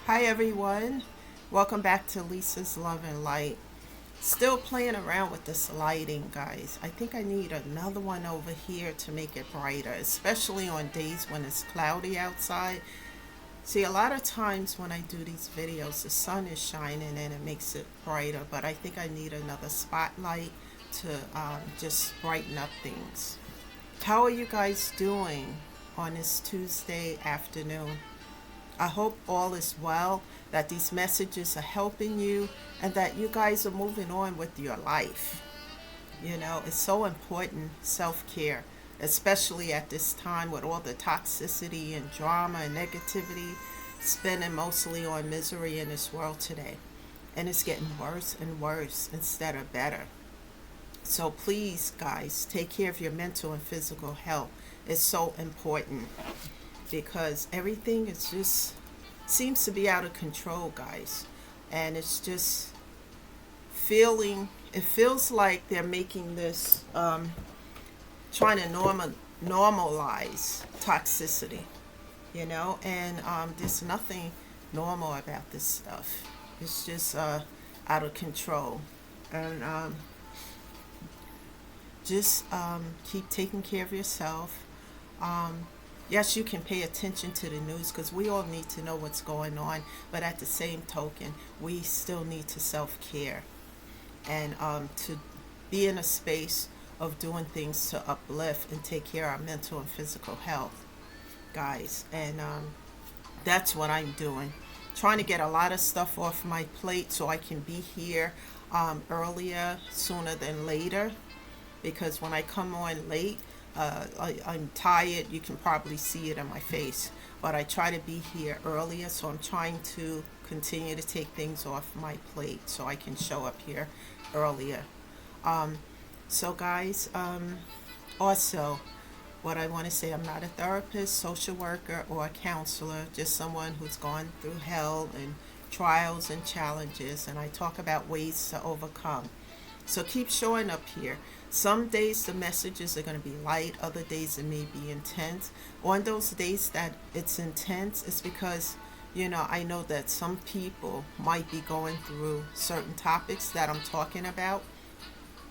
Hi everyone, welcome back to Lisa's Love and Light. Still playing around with this lighting, guys. I think I need another one over here to make it brighter, especially on days when it's cloudy outside. See, a lot of times when I do these videos, the sun is shining and it makes it brighter, but I think I need another spotlight to just brighten up things. How are you guys doing on this Tuesday afternoon? I hope all is well, that these messages are helping you, and that you guys are moving on with your life. It's so important, self care, especially at this time with all the toxicity and drama and negativity, spending mostly on misery in this world today. And it's getting worse and worse instead of better. So please, guys, take care of your mental and physical health. It's so important because everything is just seems to be out of control, guys. And it's just it feels like they're making this trying to normalize toxicity, and there's nothing normal about this stuff. It's just out of control. And just keep taking care of yourself. Yes, you can pay attention to the news because we all need to know what's going on, but at the same token, we still need to self care and to be in a space of doing things to uplift and take care of our mental and physical health, guys. And that's what I'm doing. Trying to get a lot of stuff off my plate so I can be here earlier, sooner than later, because when I come on late, I'm tired. You can probably see it on my face, but I try to be here earlier, so I'm trying to continue to take things off my plate so I can show up here earlier. Um, so, guys, also, what I want to say, I'm not a therapist, social worker, or a counselor, just someone who's gone through hell and trials and challenges, and I talk about ways to overcome. So keep showing up here. Some days the messages are going to be light, other days it may be intense. On those days that it's intense, it's because, I know that some people might be going through certain topics that I'm talking about.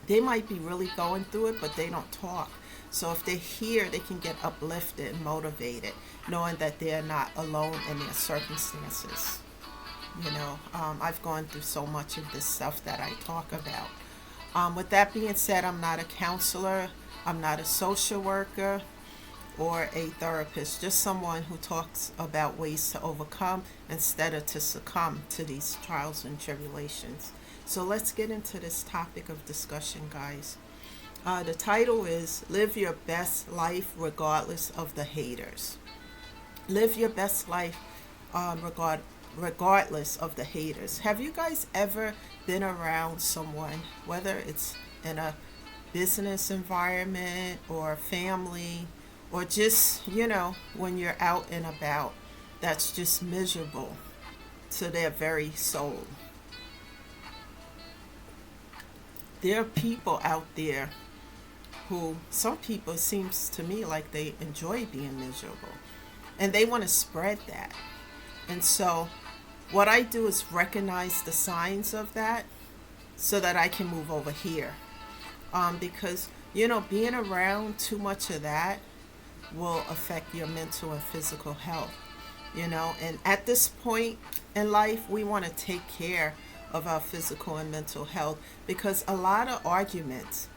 They might be really going through it, but they don't talk. So if they're here, they can get uplifted and motivated, knowing that they're not alone in their circumstances. I've gone through so much of this stuff that I talk about. With that being said, I'm not a counselor, I'm not a social worker or a therapist, just someone who talks about ways to overcome instead of to succumb to these trials and tribulations. So let's get into this topic of discussion, guys. The title is Live Your Best Life Regardless of the Haters. Live your best life regardless of the haters. Have you guys ever been around someone, whether it's in a business environment or family, or just, when you're out and about, that's just miserable to their very soul? There are people out there who, some people, it seems to me like they enjoy being miserable and they want to spread that. And so what I do is recognize the signs of that so that I can move over here. Because, being around too much of that will affect your mental and physical health. And at this point in life, we want to take care of our physical and mental health because a lot of arguments,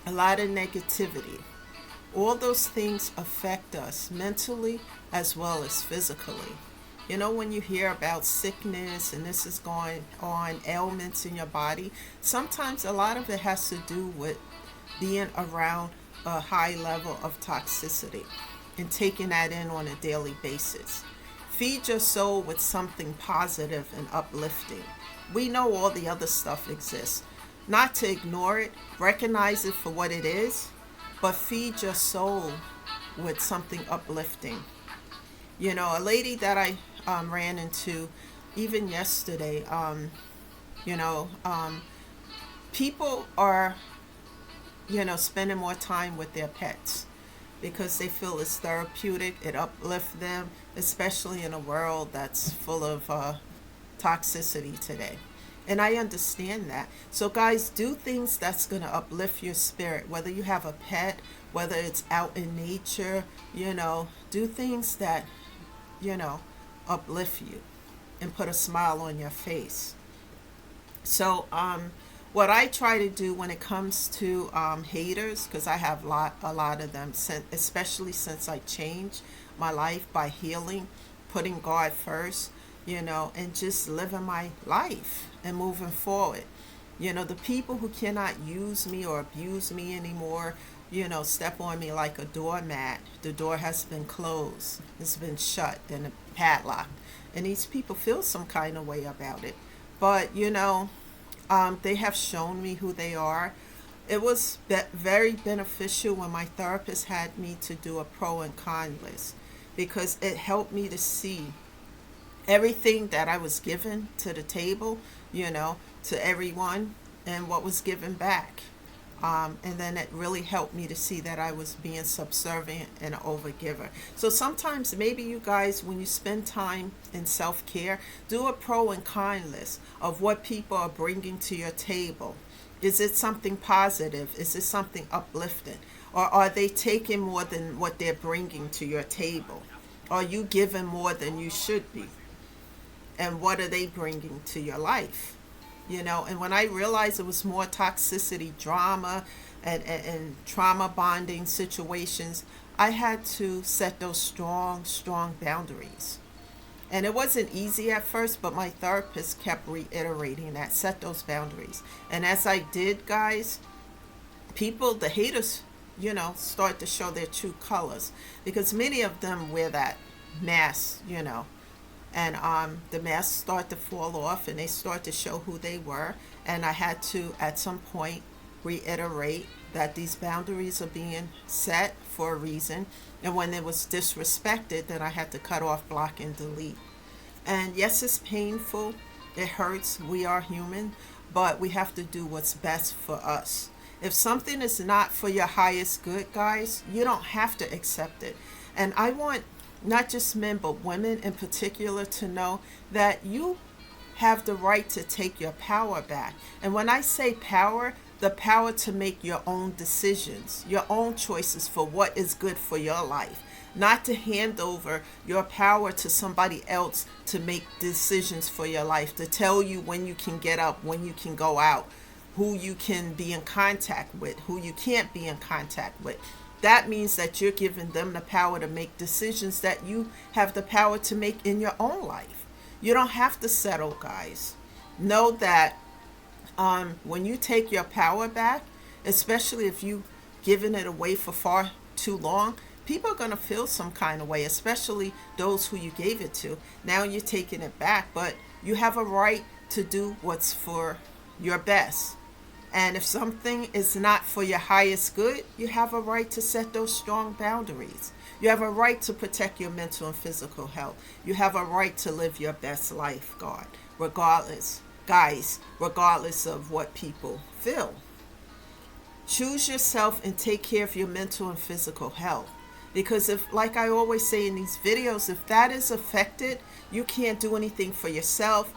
a lot of negativity, all those things affect us mentally as well as physically. When you hear about sickness and this is going on, ailments in your body, sometimes a lot of it has to do with being around a high level of toxicity and taking that in on a daily basis. Feed your soul with something positive and uplifting. We know all the other stuff exists. Not to ignore it, recognize it for what it is, but feed your soul with something uplifting. A lady that I ran into even yesterday, you know, um, people are, spending more time with their pets. because they feel it's therapeutic, it uplifts them, especially in a world that's full of toxicity today. And I understand that. So, guys, do things that's going to uplift your spirit, whether you have a pet, whether it's out in nature, do things that, you know, uplift you and put a smile on your face. So, what I try to do when it comes to haters, because I have a lot of them, especially since I changed my life by healing, putting God first, and just living my life and moving forward. The people who cannot use me or abuse me anymore, step on me like a doormat. The door has been closed, it's been shut and padlocked. And these people feel some kind of way about it. But, they have shown me who they are. It was very beneficial when my therapist had me to do a pro and con list, because it helped me to see everything that I was given to the table, to everyone, and what was given back. And then it really helped me to see that I was being subservient and an overgiver. So sometimes maybe you guys, when you spend time in self-care, do a pro and con list of what people are bringing to your table. Is it something positive? Is it something uplifting? Or are they taking more than what they're bringing to your table? Are you giving more than you should be? And what are they bringing to your life? And when I realized it was more toxicity, drama, and trauma bonding situations, I had to set those strong boundaries. And it wasn't easy at first, but my therapist kept reiterating that, set those boundaries. And as I did, guys, the haters, start to show their true colors, because many of them wear that mask, and the masks start to fall off and they start to show who they were. And I had to, at some point, reiterate that these boundaries are being set for a reason. And when it was disrespected, then I had to cut off, block, and delete. And yes, it's painful, it hurts, we are human, but we have to do what's best for us. If something is not for your highest good, guys, you don't have to accept it. And I want not just men, but women in particular, to know that you have the right to take your power back. And when I say power, the power to make your own decisions, your own choices for what is good for your life. Not to hand over your power to somebody else to make decisions for your life, to tell you when you can get up, when you can go out, who you can be in contact with, who you can't be in contact with. That means that you're giving them the power to make decisions that you have the power to make in your own life. You don't have to settle, guys. Know that when you take your power back, especially if you've given it away for far too long, people are going to feel some kind of way, especially those who you gave it to. Now you're taking it back, but you have a right to do what's for your best. And if something is not for your highest good, you have a right to set those strong boundaries. You have a right to protect your mental and physical health. You have a right to live your best life, God, regardless of what people feel. Choose yourself and take care of your mental and physical health. Because if, like I always say in these videos, if that is affected, you can't do anything for yourself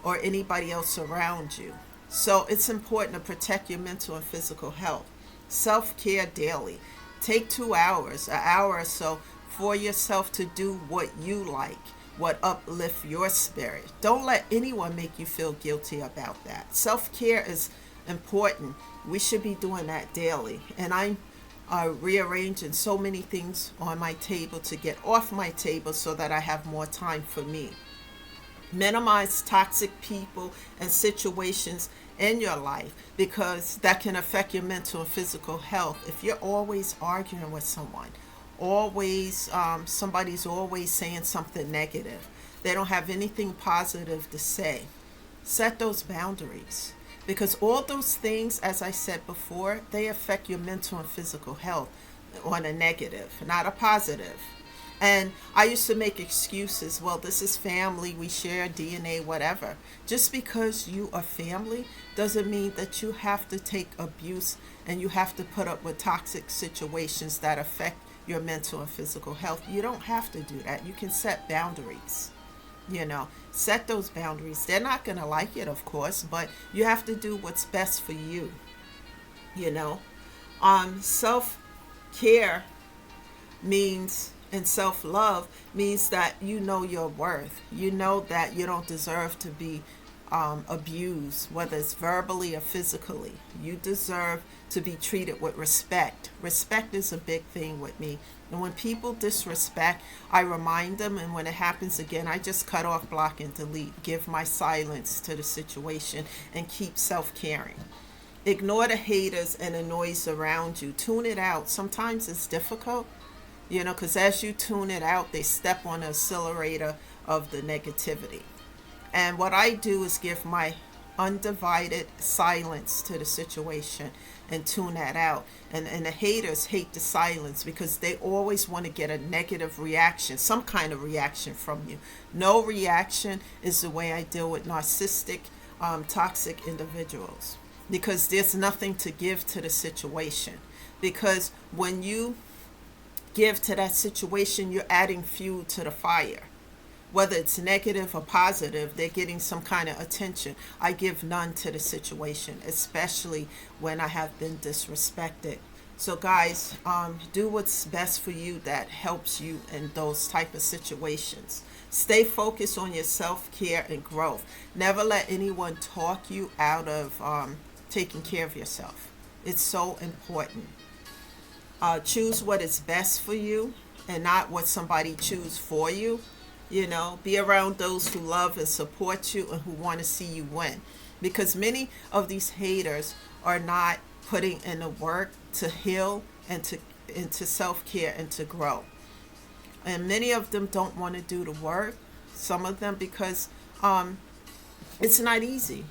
or anybody else around you. So it's important to protect your mental and physical health. Self-care daily. Take 2 hours, an hour or so for yourself to do what you like, what uplift your spirit. Don't let anyone make you feel guilty about that. Self-care is important. We should be doing that daily. And I'm rearranging so many things on my table to get off my table so that I have more time for me. Minimize toxic people and situations in your life, because that can affect your mental and physical health. If you're always arguing with someone, somebody's always saying something negative, they don't have anything positive to say, set those boundaries, because all those things, as I said before, they affect your mental and physical health on a negative, not a positive. And I used to make excuses. Well, this is family. We share DNA, whatever. Just because you are family doesn't mean that you have to take abuse and you have to put up with toxic situations that affect your mental and physical health. You don't have to do that. You can set boundaries. Set those boundaries. They're not going to like it, of course, but you have to do what's best for you. you know Self care means, and self love means, that you know your worth. You know that you don't deserve to be abused, whether it's verbally or physically. You deserve to be treated with respect. Respect is a big thing with me. And when people disrespect, I remind them, and when it happens again, I just cut off, block, and delete. Give my silence to the situation and keep self caring. Ignore the haters and the noise around you. Tune it out. Sometimes it's difficult, because as you tune it out, they step on the accelerator of the negativity. And what I do is give my undivided silence to the situation and tune that out. And the haters hate the silence because they always want to get a negative reaction, some kind of reaction from you. No reaction is the way I deal with narcissistic, toxic individuals, because there's nothing to give to the situation. Because when you give to that situation, you're adding fuel to the fire. Whether it's negative or positive, they're getting some kind of attention. I give none to the situation, especially when I have been disrespected. So guys, do what's best for you that helps you in those type of situations. Stay focused on your self-care and growth. Never let anyone talk you out of taking care of yourself. It's so important. Choose what is best for you and not what somebody choose for you. Be around those who love and support you and who want to see you win. Because many of these haters are not putting in the work to heal and to into self-care and to grow. And many of them don't want to do the work. Some of them because it's not easy.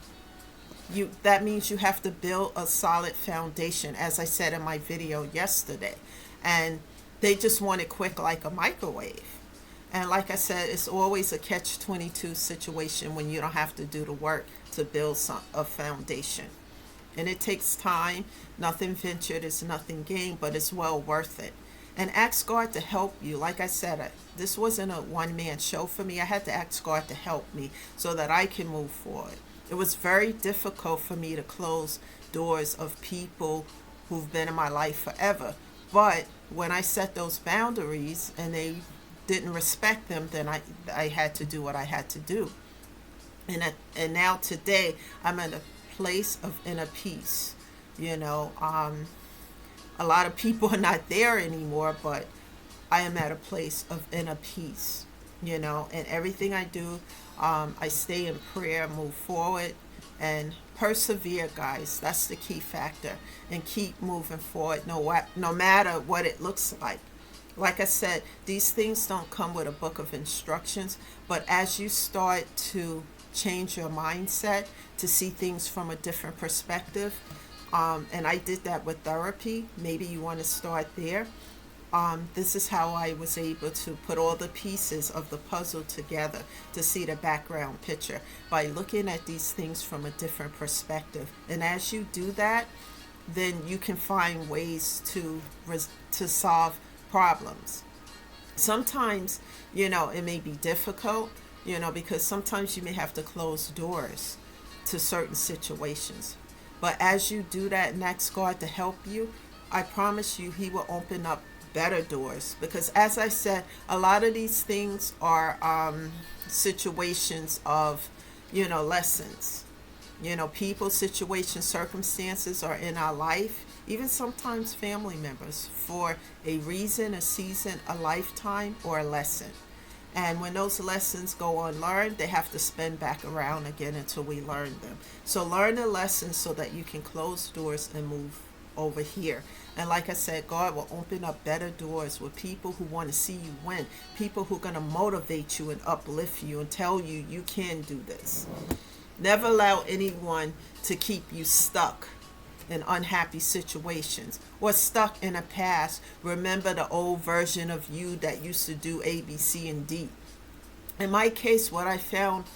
That means you have to build a solid foundation, as I said in my video yesterday. And they just want it quick like a microwave. And like I said, it's always a catch-22 situation when you don't have to do the work to build a foundation. And it takes time. Nothing ventured is nothing gained, but it's well worth it. And ask God to help you. Like I said, this wasn't a one-man show for me. I had to ask God to help me so that I can move forward. It was very difficult for me to close doors of people who've been in my life forever. But when I set those boundaries and they didn't respect them, then I had to do what I had to do. And now today I'm in a place of inner peace. A lot of people are not there anymore, but I am at a place of inner peace. And everything I do, I stay in prayer, move forward, and persevere, guys. That's the key factor. And keep moving forward, no matter what it looks like. Like I said, these things don't come with a book of instructions, but as you start to change your mindset to see things from a different perspective, and I did that with therapy, maybe you want to start there. This is how I was able to put all the pieces of the puzzle together to see the background picture by looking at these things from a different perspective. And as you do that, then you can find ways to solve problems. Sometimes, it may be difficult, because sometimes you may have to close doors to certain situations. But as you do that and ask God to help you, I promise you He will open up better doors. Because as I said, a lot of these things are situations of, lessons. People, situations, circumstances are in our life, even sometimes family members, for a reason, a season, a lifetime, or a lesson. And when those lessons go unlearned, they have to spin back around again until we learn them. So learn the lessons so that you can close doors and move over here. And like I said, God will open up better doors with people who want to see you win, people who are going to motivate you and uplift you and tell you you can do this. Never allow anyone to keep you stuck in unhappy situations or stuck in a past. Remember the old version of you that used to do A, B, C, and D. In my case, what I found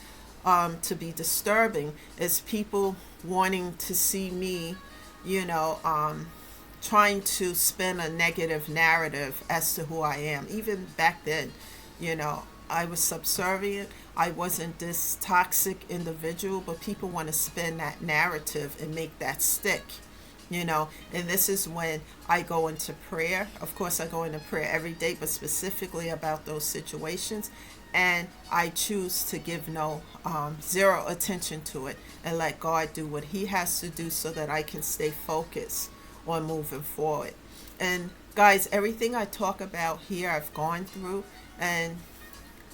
to be disturbing is people wanting to see me, trying to spin a negative narrative as to who I am. Even back then, you know, I was subservient. I wasn't this toxic individual, but people want to spin that narrative and make that stick, you know. And this is when I go into prayer. Of course, I go into prayer every day, but specifically about those situations. And I choose to give no zero attention to it and let God do what He has to do so that I can stay focused on moving forward. And guys, everything I talk about here, I've gone through, and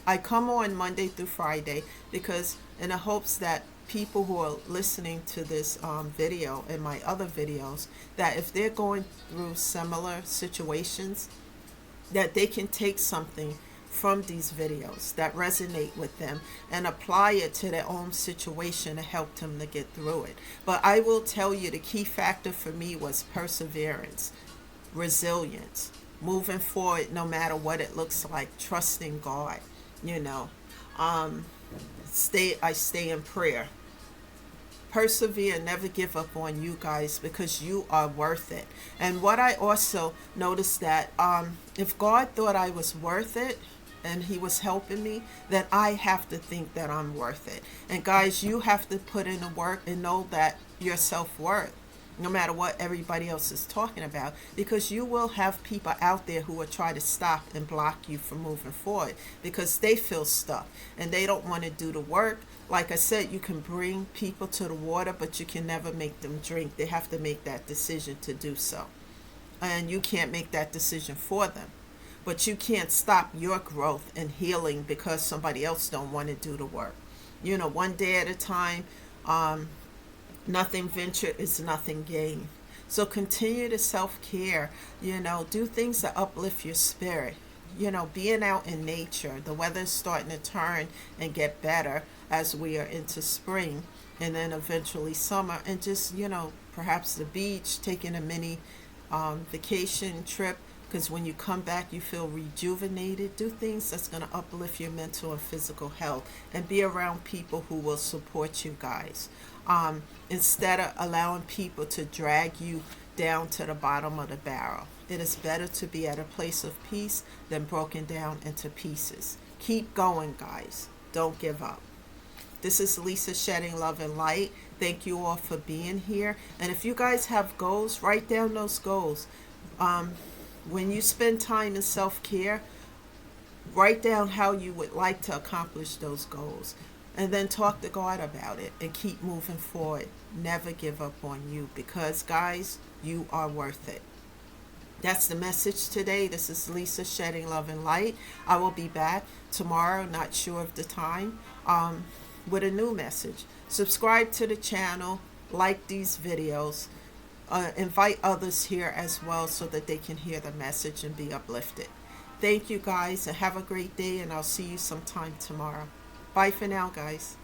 I come on Monday through Friday because in the hopes that people who are listening to this video and my other videos, that if they're going through similar situations, that they can take something from these videos that resonate with them and apply it to their own situation to help them to get through it. But I will tell you, the key factor for me was perseverance, resilience, moving forward no matter what it looks like, trusting God, you know. um I stay in prayer, persevere, never give up on you guys, because you are worth it. And what I also noticed, that if God thought I was worth it and He was helping me, then I have to think that I'm worth it. And guys, you have to put in the work and know that your self-worth, no matter what everybody else is talking about, because you will have people out there who will try to stop and block you from moving forward because they feel stuck and they don't want to do the work. Like I said, you can bring people to the water, but you can never make them drink. They have to make that decision to do so, and you can't make that decision for them. But you can't stop your growth and healing because somebody else don't want to do the work. You know, one day at a time. Nothing ventured is nothing gained. So continue to self-care, you know, do things that uplift your spirit. You know, being out in nature, the weather's starting to turn and get better as we are into spring and then eventually summer. And just, you know, perhaps the beach, taking a mini vacation trip, because when you come back you feel rejuvenated. Do things that's going to uplift your mental and physical health, and be around people who will support you guys, instead of allowing people to drag you down to the bottom of the barrel. It is better to be at a place of peace than broken down into pieces. Keep going, guys. Don't give up. This is Lisa, shedding love and light. Thank you all for being here. And if you guys have goals, write down those goals. When you spend time in self-care, write down how you would like to accomplish those goals. And then talk to God about it and keep moving forward. Never give up on you, because, guys, you are worth it. That's the message today. This is Lisa, shedding love and light. I will be back tomorrow, not sure of the time, with a new message. Subscribe to the channel, like these videos. Invite others here as well so that they can hear the message and be uplifted. Thank you guys, and have a great day, and I'll see you sometime tomorrow. Bye for now, guys.